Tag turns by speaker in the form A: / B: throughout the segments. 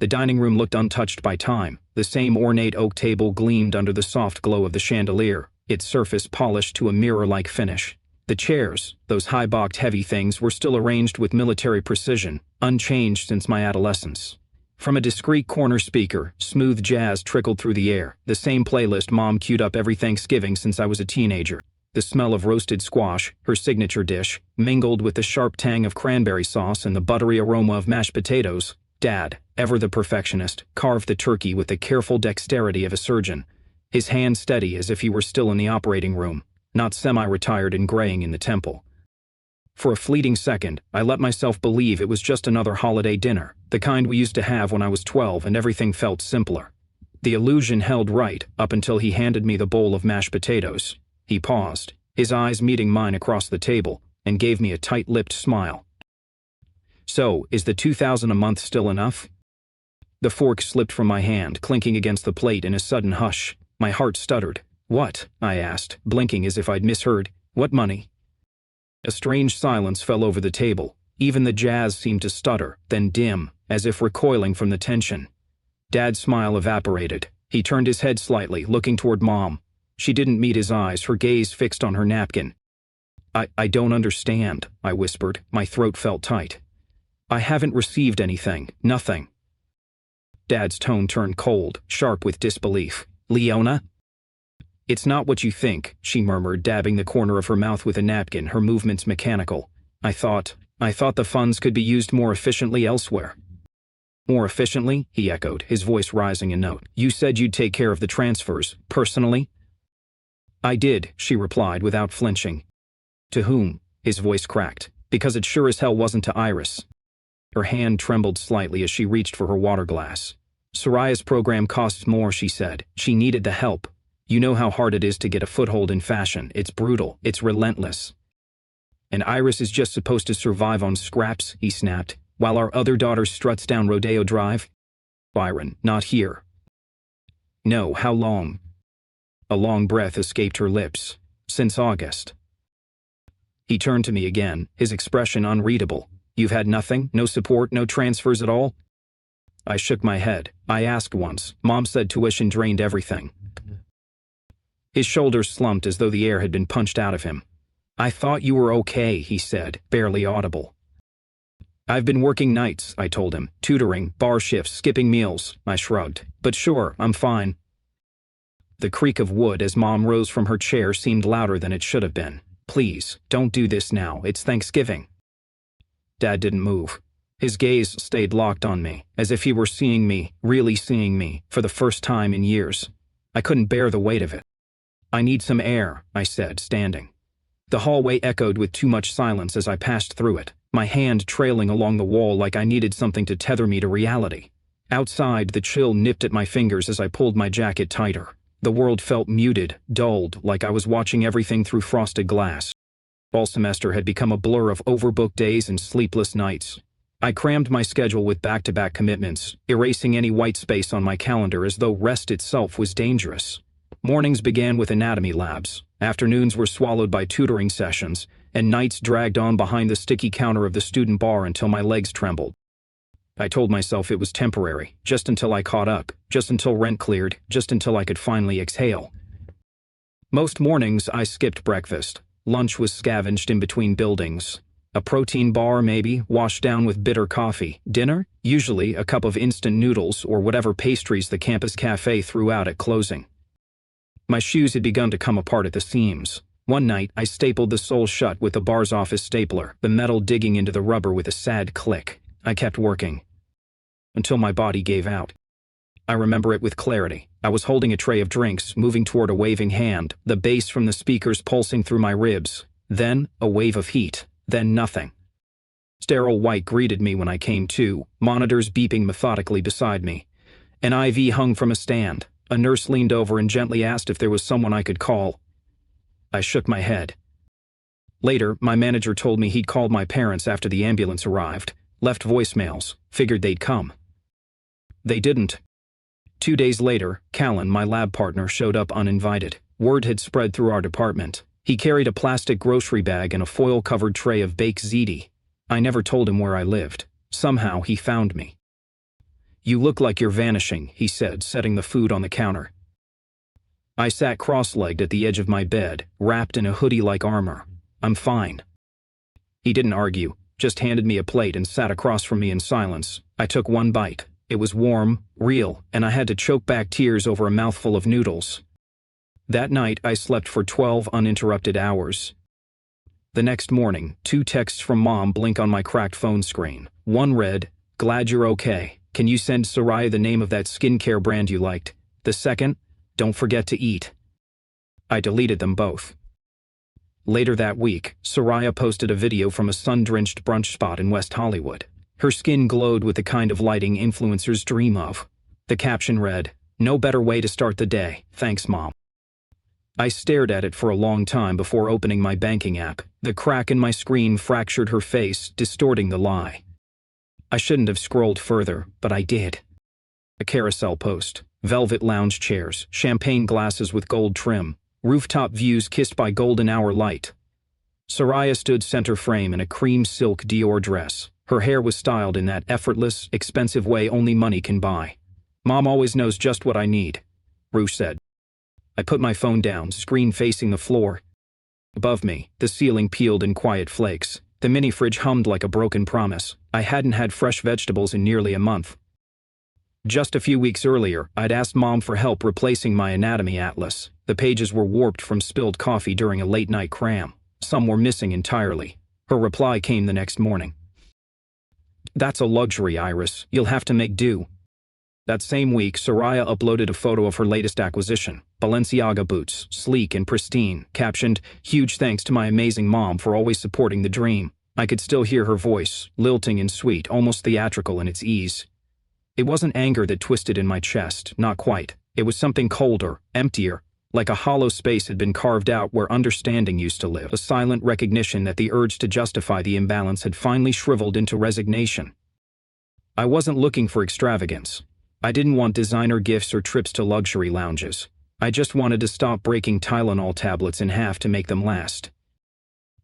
A: The dining room looked untouched by time. The same ornate oak table gleamed under the soft glow of the chandelier, its surface polished to a mirror-like finish. The chairs, those high-backed heavy things, were still arranged with military precision, unchanged since my adolescence. From a discreet corner speaker, smooth jazz trickled through the air, the same playlist Mom queued up every Thanksgiving since I was a teenager. The smell of roasted squash, her signature dish, mingled with the sharp tang of cranberry sauce and the buttery aroma of mashed potatoes. Dad, ever the perfectionist, carved the turkey with the careful dexterity of a surgeon, his hand steady as if he were still in the operating room, not semi-retired and graying in the temple. For a fleeting second, I let myself believe it was just another holiday dinner, the kind we used to have when I was 12 and everything felt simpler. The illusion held right up until he handed me the bowl of mashed potatoes. He paused, his eyes meeting mine across the table, and gave me a tight-lipped smile. "So, is the $2,000 a month still enough?" The fork slipped from my hand, clinking against the plate in a sudden hush. My heart stuttered. "What?" I asked, blinking as if I'd misheard. "What money?" A strange silence fell over the table. Even the jazz seemed to stutter, then dim, as if recoiling from the tension. Dad's smile evaporated. He turned his head slightly, looking toward Mom. She didn't meet his eyes, her gaze fixed on her napkin. I don't understand," I whispered. My throat felt tight. "I haven't received anything, nothing." Dad's tone turned cold, sharp with disbelief. "Leona?" "It's not what you think," she murmured, dabbing the corner of her mouth with a napkin, her movements mechanical. I thought the funds could be used more efficiently elsewhere." "More efficiently?" he echoed, his voice rising a note. "You said you'd take care of the transfers, personally?" "I did," she replied without flinching. "To whom?" His voice cracked. "Because it sure as hell wasn't to Iris." Her hand trembled slightly as she reached for her water glass. "Soraya's program costs more," she said. "She needed the help. You know how hard it is to get a foothold in fashion. It's brutal. It's relentless." "And Iris is just supposed to survive on scraps," he snapped, "while our other daughter struts down Rodeo Drive?" "Byron, not here." "No, how long?" A long breath escaped her lips. "Since August." He turned to me again, his expression unreadable. "You've had nothing? No support? No transfers at all?" I shook my head. "I asked once. Mom said tuition drained everything." His shoulders slumped as though the air had been punched out of him. "I thought you were okay," he said, barely audible. "I've been working nights," I told him. "Tutoring, bar shifts, skipping meals." I shrugged. "But sure, I'm fine." The creak of wood as Mom rose from her chair seemed louder than it should have been. "Please, don't do this now. It's Thanksgiving." Dad didn't move. His gaze stayed locked on me, as if he were seeing me, really seeing me, for the first time in years. I couldn't bear the weight of it. "I need some air," I said, standing. The hallway echoed with too much silence as I passed through it, my hand trailing along the wall like I needed something to tether me to reality. Outside, the chill nipped at my fingers as I pulled my jacket tighter. The world felt muted, dulled, like I was watching everything through frosted glass. Fall semester had become a blur of overbooked days and sleepless nights. I crammed my schedule with back-to-back commitments, erasing any white space on my calendar as though rest itself was dangerous. Mornings began with anatomy labs, afternoons were swallowed by tutoring sessions, and nights dragged on behind the sticky counter of the student bar until my legs trembled. I told myself it was temporary, just until I caught up, just until rent cleared, just until I could finally exhale. Most mornings I skipped breakfast. Lunch was scavenged in between buildings. A protein bar maybe, washed down with bitter coffee. Dinner? Usually a cup of instant noodles or whatever pastries the campus cafe threw out at closing. My shoes had begun to come apart at the seams. One night, I stapled the sole shut with the bar's office stapler, the metal digging into the rubber with a sad click. I kept working. Until my body gave out. I remember it with clarity. I was holding a tray of drinks, moving toward a waving hand, the bass from the speakers pulsing through my ribs. Then, a wave of heat. Then nothing. Sterile white greeted me when I came to, monitors beeping methodically beside me. An IV hung from a stand. A nurse leaned over and gently asked if there was someone I could call. I shook my head. Later, my manager told me he'd called my parents after the ambulance arrived, left voicemails, figured they'd come. They didn't. 2 days later, Callan, my lab partner, showed up uninvited. Word had spread through our department. He carried a plastic grocery bag and a foil-covered tray of baked ziti. I never told him where I lived. Somehow, he found me. "You look like you're vanishing," he said, setting the food on the counter. I sat cross-legged at the edge of my bed, wrapped in a hoodie-like armor. "I'm fine." He didn't argue, just handed me a plate and sat across from me in silence. I took one bite. It was warm, real, and I had to choke back tears over a mouthful of noodles. That night, I slept for 12 uninterrupted hours. The next morning, 2 texts from Mom blink on my cracked phone screen. One read, "Glad you're okay. Can you send Soraya the name of that skincare brand you liked?" The second, "Don't forget to eat." I deleted them both. Later that week, Soraya posted a video from a sun-drenched brunch spot in West Hollywood. Her skin glowed with the kind of lighting influencers dream of. The caption read, "No better way to start the day, thanks Mom." I stared at it for a long time before opening my banking app. The crack in my screen fractured her face, distorting the lie. I shouldn't have scrolled further, but I did. A carousel post. Velvet lounge chairs, champagne glasses with gold trim, rooftop views kissed by golden hour light. Soraya stood center frame in a cream silk Dior dress. Her hair was styled in that effortless, expensive way only money can buy. "Mom always knows just what I need," Ruth said. I put my phone down, screen facing the floor. Above me, the ceiling peeled in quiet flakes. The mini fridge hummed like a broken promise. I hadn't had fresh vegetables in nearly a month. Just a few weeks earlier, I'd asked Mom for help replacing my anatomy atlas. The pages were warped from spilled coffee during a late-night cram. Some were missing entirely. Her reply came the next morning. "That's a luxury, Iris. You'll have to make do." That same week, Soraya uploaded a photo of her latest acquisition, Balenciaga boots, sleek and pristine, captioned, "Huge thanks to my amazing mom for always supporting the dream." I could still hear her voice, lilting and sweet, almost theatrical in its ease. It wasn't anger that twisted in my chest, not quite. It was something colder, emptier, like a hollow space had been carved out where understanding used to live, a silent recognition that the urge to justify the imbalance had finally shriveled into resignation. I wasn't looking for extravagance. I didn't want designer gifts or trips to luxury lounges. I just wanted to stop breaking Tylenol tablets in half to make them last.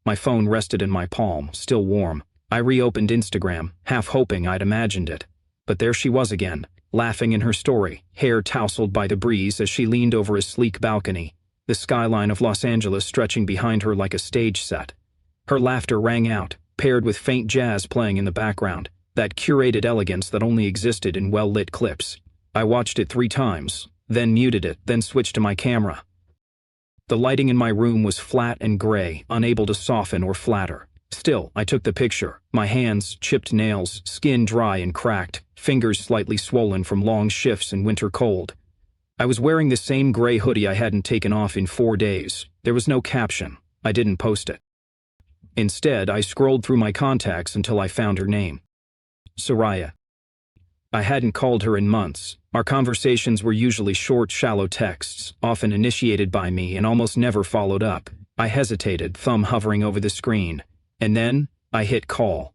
A: My phone rested in my palm, still warm. I reopened Instagram, half hoping I'd imagined it. But there she was again, laughing in her story, hair tousled by the breeze as she leaned over a sleek balcony, the skyline of Los Angeles stretching behind her like a stage set. Her laughter rang out, paired with faint jazz playing in the background, that curated elegance that only existed in well-lit clips. I watched it 3 times, then muted it, then switched to my camera. The lighting in my room was flat and gray, unable to soften or flatter. Still, I took the picture, my hands, chipped nails, skin dry and cracked, fingers slightly swollen from long shifts in winter cold. I was wearing the same gray hoodie I hadn't taken off in 4 days. There was no caption. I didn't post it. Instead, I scrolled through my contacts until I found her name. Soraya. I hadn't called her in months. Our conversations were usually short, shallow texts, often initiated by me and almost never followed up. I hesitated, thumb hovering over the screen. And then, I hit call.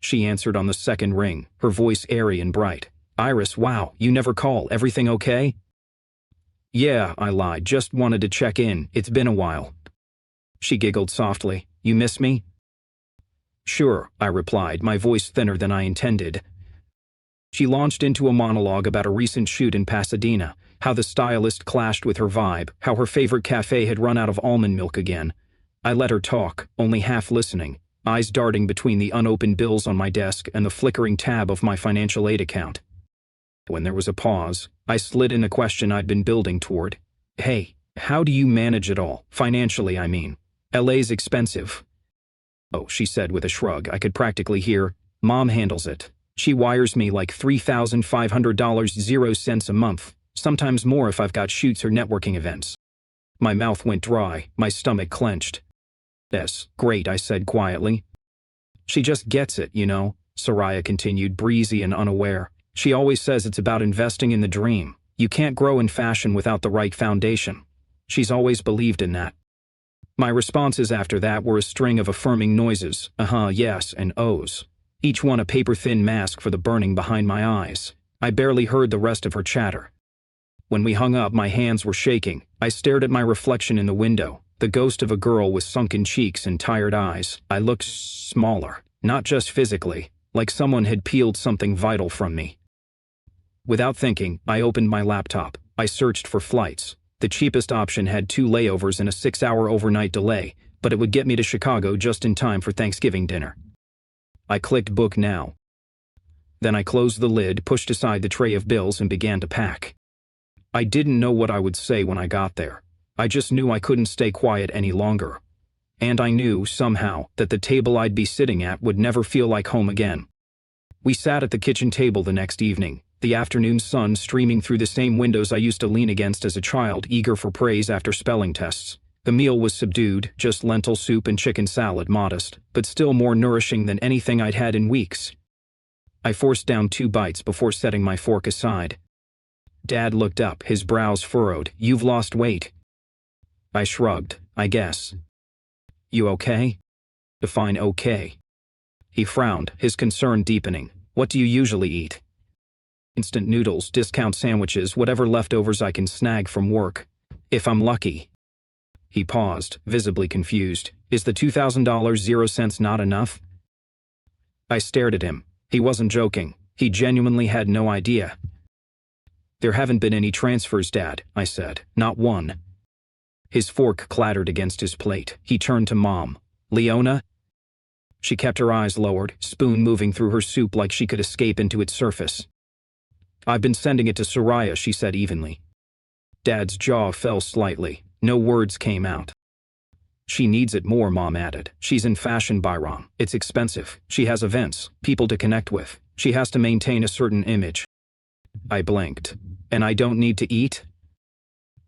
A: She answered on the second ring, her voice airy and bright. "Iris, wow, you never call. Everything okay?" "Yeah," I lied. "Just wanted to check in. It's been a while." She giggled softly. "You miss me?" "Sure," I replied, my voice thinner than I intended. She launched into a monologue about a recent shoot in Pasadena, how the stylist clashed with her vibe, how her favorite cafe had run out of almond milk again. I let her talk, only half listening, eyes darting between the unopened bills on my desk and the flickering tab of my financial aid account. When there was a pause, I slid in a question I'd been building toward. "Hey, how do you manage it all? Financially, I mean. LA's expensive." "Oh," she said with a shrug. I could practically hear, "Mom handles it. She wires me like $3,500.00 a month, sometimes more if I've got shoots or networking events." My mouth went dry, my stomach clenched. "Yes, great," I said quietly. "She just gets it, you know," Soraya continued, breezy and unaware. "She always says it's about investing in the dream. You can't grow in fashion without the right foundation. She's always believed in that." My responses after that were a string of affirming noises, yes, and ohs. Each one a paper-thin mask for the burning behind my eyes. I barely heard the rest of her chatter. When we hung up, my hands were shaking. I stared at my reflection in the window, the ghost of a girl with sunken cheeks and tired eyes. I looked smaller, not just physically, like someone had peeled something vital from me. Without thinking, I opened my laptop. I searched for flights. The cheapest option had 2 layovers and a 6-hour overnight delay, but it would get me to Chicago just in time for Thanksgiving dinner. I clicked book now. Then I closed the lid, pushed aside the tray of bills, and began to pack. I didn't know what I would say when I got there. I just knew I couldn't stay quiet any longer. And I knew, somehow, that the table I'd be sitting at would never feel like home again. We sat at the kitchen table the next evening, the afternoon sun streaming through the same windows I used to lean against as a child, eager for praise after spelling tests. The meal was subdued, just lentil soup and chicken salad, modest, but still more nourishing than anything I'd had in weeks. I forced down 2 bites before setting my fork aside. Dad looked up, his brows furrowed. "You've lost weight." I shrugged. "I guess." "You okay?" "Define okay." He frowned, his concern deepening. "What do you usually eat?" "Instant noodles, discount sandwiches, whatever leftovers I can snag from work. If I'm lucky." He paused, visibly confused. "Is the $2,000 0 cents not enough?" I stared at him. He wasn't joking. He genuinely had no idea. "There haven't been any transfers, Dad," I said. "Not one." His fork clattered against his plate. He turned to Mom. "Leona?" She kept her eyes lowered, spoon moving through her soup like she could escape into its surface. "I've been sending it to Soraya," she said evenly. Dad's jaw fell slightly. No words came out. "She needs it more," Mom added. "She's in fashion, Byron. It's expensive. She has events, people to connect with. She has to maintain a certain image." I blinked. "And I don't need to eat?"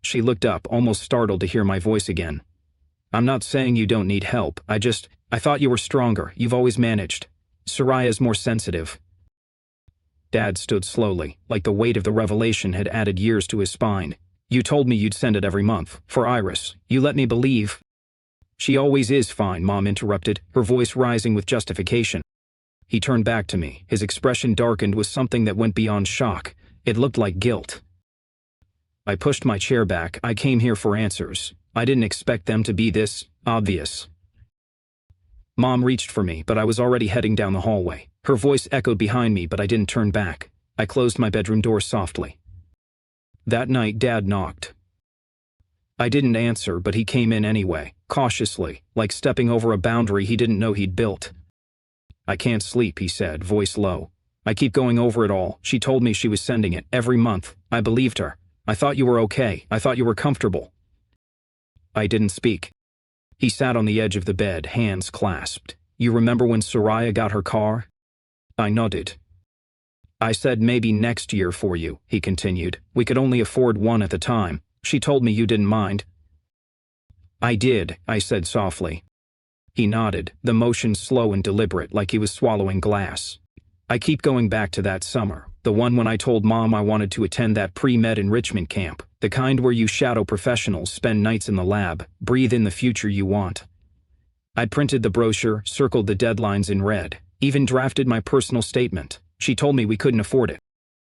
A: She looked up, almost startled to hear my voice again. "I'm not saying you don't need help. I thought you were stronger. You've always managed. Soraya's more sensitive." Dad stood slowly, like the weight of the revelation had added years to his spine. "You told me you'd send it every month. For Iris. You let me believe." "She always is fine," Mom interrupted, her voice rising with justification. He turned back to me, his expression darkened with something that went beyond shock. It looked like guilt. I pushed my chair back. "I came here for answers. I didn't expect them to be this obvious." Mom reached for me, but I was already heading down the hallway. Her voice echoed behind me, but I didn't turn back. I closed my bedroom door softly. That night, Dad knocked. I didn't answer, but he came in anyway, cautiously, like stepping over a boundary he didn't know he'd built. "I can't sleep," he said, voice low. "I keep going over it all. She told me she was sending it every month. I believed her. I thought you were okay. I thought you were comfortable." I didn't speak. He sat on the edge of the bed, hands clasped. "You remember when Soraya got her car?" I nodded. "I said maybe next year for you," he continued. "We could only afford one at the time. She told me you didn't mind." "I did," I said softly. He nodded, the motion slow and deliberate, like he was swallowing glass. "I keep going back to that summer, the one when I told Mom I wanted to attend that pre-med enrichment camp, the kind where you shadow professionals, spend nights in the lab, breathe in the future you want. I'd printed the brochure, circled the deadlines in red, even drafted my personal statement. She told me we couldn't afford it.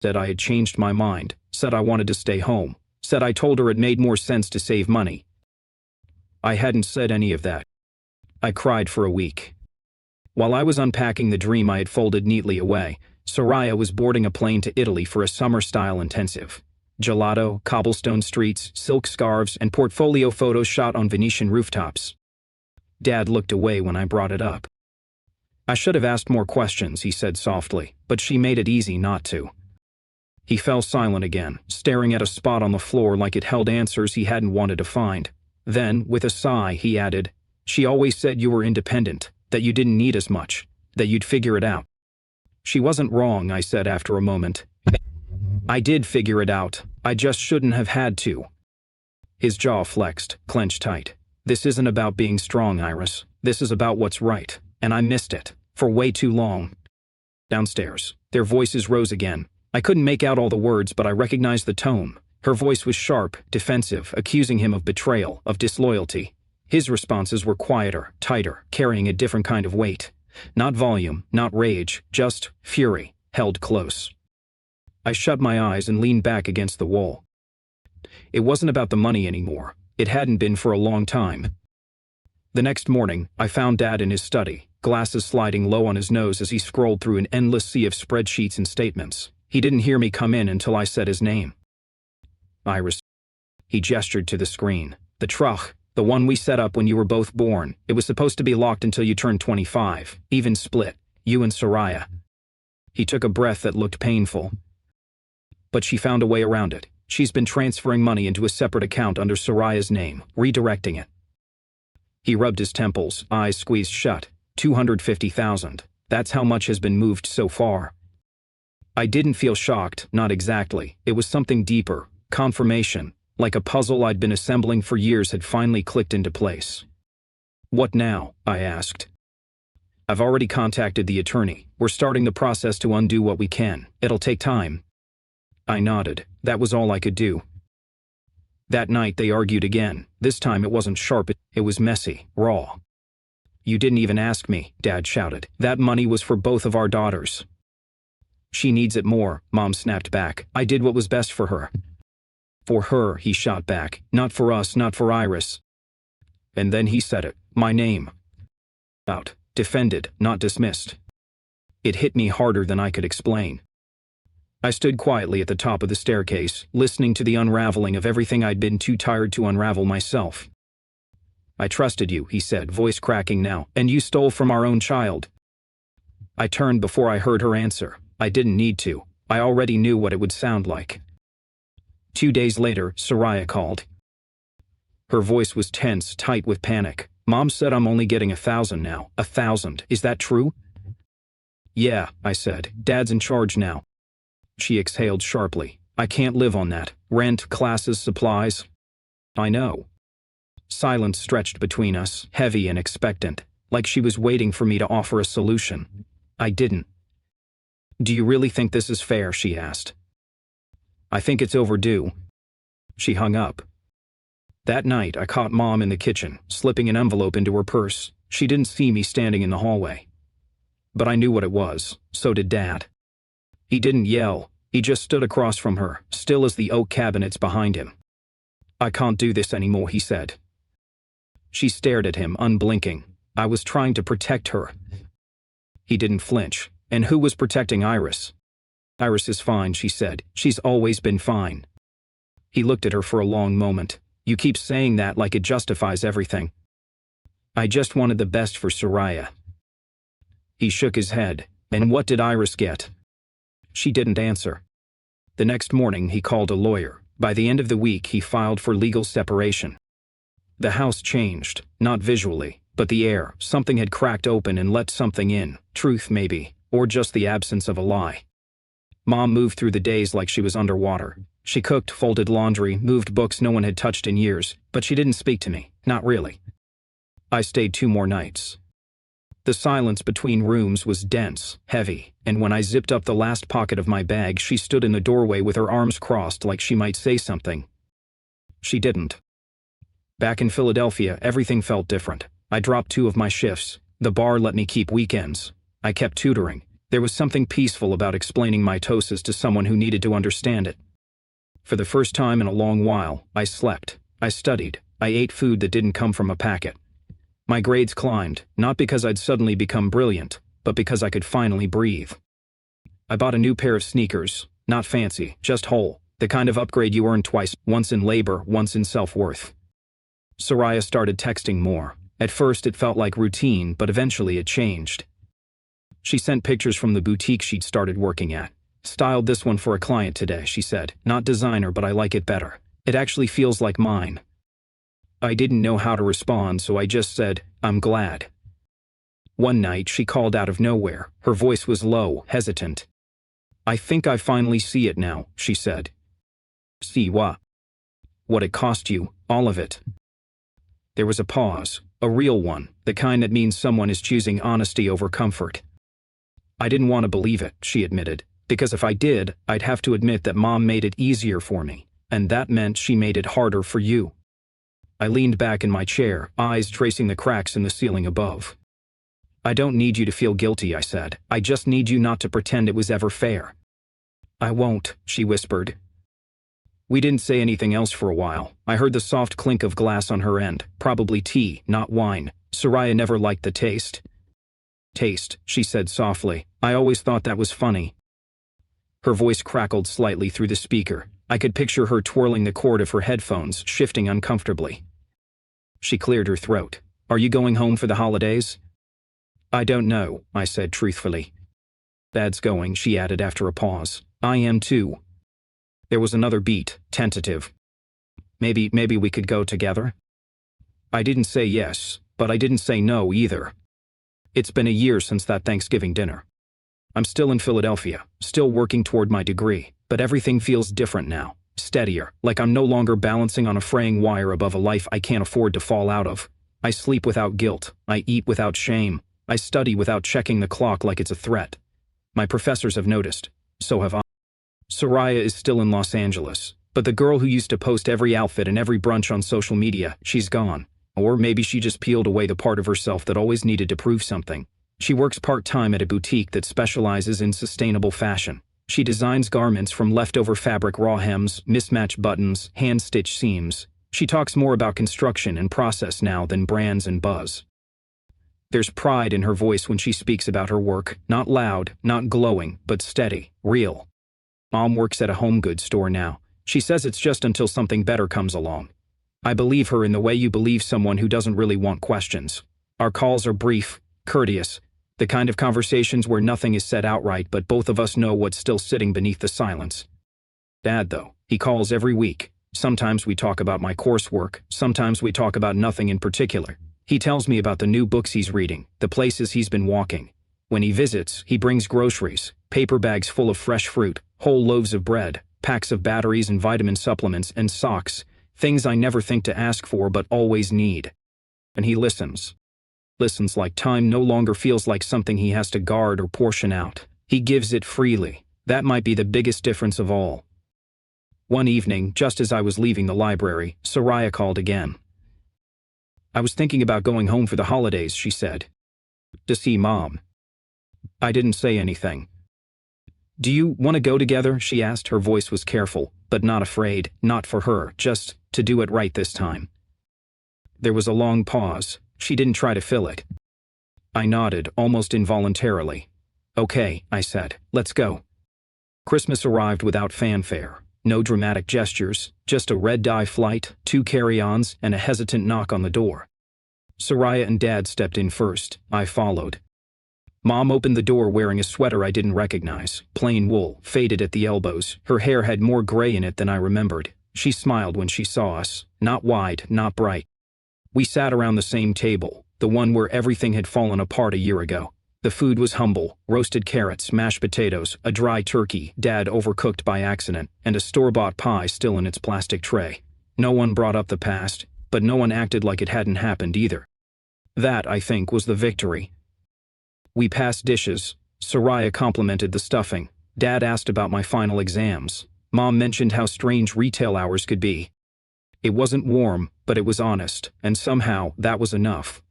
A: Said I had changed my mind, said I wanted to stay home, said I told her it made more sense to save money. I hadn't said any of that. I cried for a week. While I was unpacking the dream I had folded neatly away, Soraya was boarding a plane to Italy for a summer-style intensive. Gelato, cobblestone streets, silk scarves, and portfolio photos shot on Venetian rooftops. Dad looked away when I brought it up. "I should have asked more questions," he said softly, "but she made it easy not to." He fell silent again, staring at a spot on the floor like it held answers he hadn't wanted to find. Then, with a sigh, he added, "She always said you were independent, that you didn't need as much, that you'd figure it out." "She wasn't wrong," I said after a moment. "I did figure it out. I just shouldn't have had to." His jaw flexed, clenched tight. "This isn't about being strong, Iris. This is about what's right, and I missed it, for way too long." Downstairs, their voices rose again. I couldn't make out all the words, but I recognized the tone. Her voice was sharp, defensive, accusing him of betrayal, of disloyalty. His responses were quieter, tighter, carrying a different kind of weight. Not volume, not rage, just fury, held close. I shut my eyes and leaned back against the wall. It wasn't about the money anymore. It hadn't been for a long time. The next morning, I found Dad in his study, glasses sliding low on his nose as he scrolled through an endless sea of spreadsheets and statements. He didn't hear me come in until I said his name. Iris. He gestured to the screen. The truck, the one we set up when you were both born. It was supposed to be locked until you turned 25, even split, you and Soraya. He took a breath that looked painful. But she found a way around it. She's been transferring money into a separate account under Soraya's name, redirecting it. He rubbed his temples, eyes squeezed shut. 250,000. That's how much has been moved so far. I didn't feel shocked, not exactly. It was something deeper, confirmation, like a puzzle I'd been assembling for years had finally clicked into place. What now? I asked. I've already contacted the attorney. We're starting the process to undo what we can. It'll take time. I nodded. That was all I could do. That night they argued again. This time it wasn't sharp, it was messy, raw. You didn't even ask me, Dad shouted. That money was for both of our daughters. She needs it more, Mom snapped back. I did what was best for her. For her, he shot back. Not for us, not for Iris. And then he said it. My name. Out. Defended, not dismissed. It hit me harder than I could explain. I stood quietly at the top of the staircase, listening to the unraveling of everything I'd been too tired to unravel myself. I trusted you, he said, voice cracking now, and you stole from our own child. I turned before I heard her answer. I didn't need to. I already knew what it would sound like. 2 days later, Soraya called. Her voice was tense, tight with panic. Mom said I'm only getting 1,000 now. 1,000. Is that true? Yeah, I said. Dad's in charge now. She exhaled sharply. I can't live on that. Rent, classes, supplies. I know. Silence stretched between us, heavy and expectant, like she was waiting for me to offer a solution. I didn't. Do you really think this is fair? She asked. I think it's overdue. She hung up. That night, I caught Mom in the kitchen, slipping an envelope into her purse. She didn't see me standing in the hallway. But I knew what it was. So did Dad. He didn't yell. He just stood across from her, still as the oak cabinets behind him. I can't do this anymore, he said. She stared at him, unblinking. I was trying to protect her. He didn't flinch. And who was protecting Iris? Iris is fine, she said. She's always been fine. He looked at her for a long moment. You keep saying that like it justifies everything. I just wanted the best for Soraya. He shook his head. And what did Iris get? She didn't answer. The next morning, he called a lawyer. By the end of the week, he filed for legal separation. The house changed, not visually, but the air. Something had cracked open and let something in. Truth, maybe, or just the absence of a lie. Mom moved through the days like she was underwater. She cooked, folded laundry, moved books no one had touched in years, but she didn't speak to me, not really. I stayed 2 more nights. The silence between rooms was dense, heavy, and when I zipped up the last pocket of my bag, she stood in the doorway with her arms crossed like she might say something. She didn't. Back in Philadelphia, everything felt different. I dropped 2 of my shifts. The bar let me keep weekends. I kept tutoring. There was something peaceful about explaining mitosis to someone who needed to understand it. For the first time in a long while, I slept. I studied. I ate food that didn't come from a packet. My grades climbed, not because I'd suddenly become brilliant, but because I could finally breathe. I bought a new pair of sneakers, not fancy, just whole, the kind of upgrade you earn twice, once in labor, once in self-worth. Soraya started texting more. At first it felt like routine, but eventually it changed. She sent pictures from the boutique she'd started working at. Styled this one for a client today, she said. Not designer, but I like it better. It actually feels like mine. I didn't know how to respond, so I just said, I'm glad. One night, she called out of nowhere. Her voice was low, hesitant. I think I finally see it now, she said. See what? What it cost you, all of it. There was a pause, a real one, the kind that means someone is choosing honesty over comfort. I didn't want to believe it, she admitted, because if I did, I'd have to admit that Mom made it easier for me, and that meant she made it harder for you. I leaned back in my chair, eyes tracing the cracks in the ceiling above. I don't need you to feel guilty, I said. I just need you not to pretend it was ever fair. I won't, she whispered. We didn't say anything else for a while. I heard the soft clink of glass on her end, probably tea, not wine. Soraya never liked the taste. Taste, she said softly. I always thought that was funny. Her voice crackled slightly through the speaker. I could picture her twirling the cord of her headphones, shifting uncomfortably. She cleared her throat. Are you going home for the holidays? I don't know, I said truthfully. Dad's going, she added after a pause. I am too. There was another beat, tentative. Maybe we could go together? I didn't say yes, but I didn't say no either. It's been a year since that Thanksgiving dinner. I'm still in Philadelphia, still working toward my degree, but everything feels different now, steadier, like I'm no longer balancing on a fraying wire above a life I can't afford to fall out of. I sleep without guilt, I eat without shame, I study without checking the clock like it's a threat. My professors have noticed, so have I. Soraya is still in Los Angeles, but the girl who used to post every outfit and every brunch on social media, she's gone. Or maybe she just peeled away the part of herself that always needed to prove something. She works part-time at a boutique that specializes in sustainable fashion. She designs garments from leftover fabric raw hems, mismatched buttons, hand-stitched seams. She talks more about construction and process now than brands and buzz. There's pride in her voice when she speaks about her work, not loud, not glowing, but steady, real. Mom works at a home goods store now. She says it's just until something better comes along. I believe her in the way you believe someone who doesn't really want questions. Our calls are brief, courteous, the kind of conversations where nothing is said outright but both of us know what's still sitting beneath the silence. Dad, though, he calls every week. Sometimes we talk about my coursework, sometimes we talk about nothing in particular. He tells me about the new books he's reading, the places he's been walking. When he visits, he brings groceries, paper bags full of fresh fruit, whole loaves of bread, packs of batteries and vitamin supplements, and socks, things I never think to ask for but always need. And he listens. Listens like time no longer feels like something he has to guard or portion out. He gives it freely. That might be the biggest difference of all. One evening, just as I was leaving the library, Soraya called again. I was thinking about going home for the holidays, she said. To see Mom. I didn't say anything. Do you want to go together? She asked. Her voice was careful, but not afraid, not for her, just to do it right this time. There was a long pause. She didn't try to fill it. I nodded, almost involuntarily. Okay, I said, let's go. Christmas arrived without fanfare. No dramatic gestures, just a red-dye flight, 2 carry-ons, and a hesitant knock on the door. Soraya and Dad stepped in first. I followed. Mom opened the door wearing a sweater I didn't recognize, plain wool, faded at the elbows. Her hair had more gray in it than I remembered. She smiled when she saw us, not wide, not bright. We sat around the same table, the one where everything had fallen apart a year ago. The food was humble, roasted carrots, mashed potatoes, a dry turkey Dad overcooked by accident, and a store-bought pie still in its plastic tray. No one brought up the past, but no one acted like it hadn't happened either. That, I think, was the victory. We passed dishes. Soraya complimented the stuffing. Dad asked about my final exams. Mom mentioned how strange retail hours could be. It wasn't warm, but it was honest, and somehow that was enough.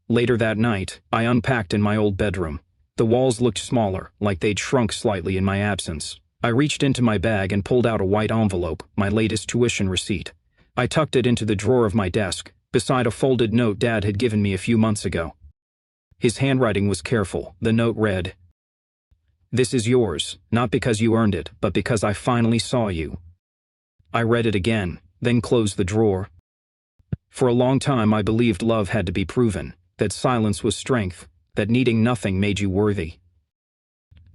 A: Later that night, I unpacked in my old bedroom. The walls looked smaller, like they'd shrunk slightly in my absence. I reached into my bag and pulled out a white envelope, my latest tuition receipt. I tucked it into the drawer of my desk, beside a folded note Dad had given me a few months ago. His handwriting was careful. The note read, "This is yours, not because you earned it, but because I finally saw you." I read it again, then closed the drawer. For a long time I believed love had to be proven, that silence was strength, that needing nothing made you worthy.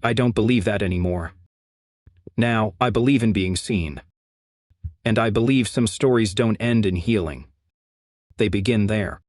A: I don't believe that anymore. Now, I believe in being seen. And I believe some stories don't end in healing. They begin there.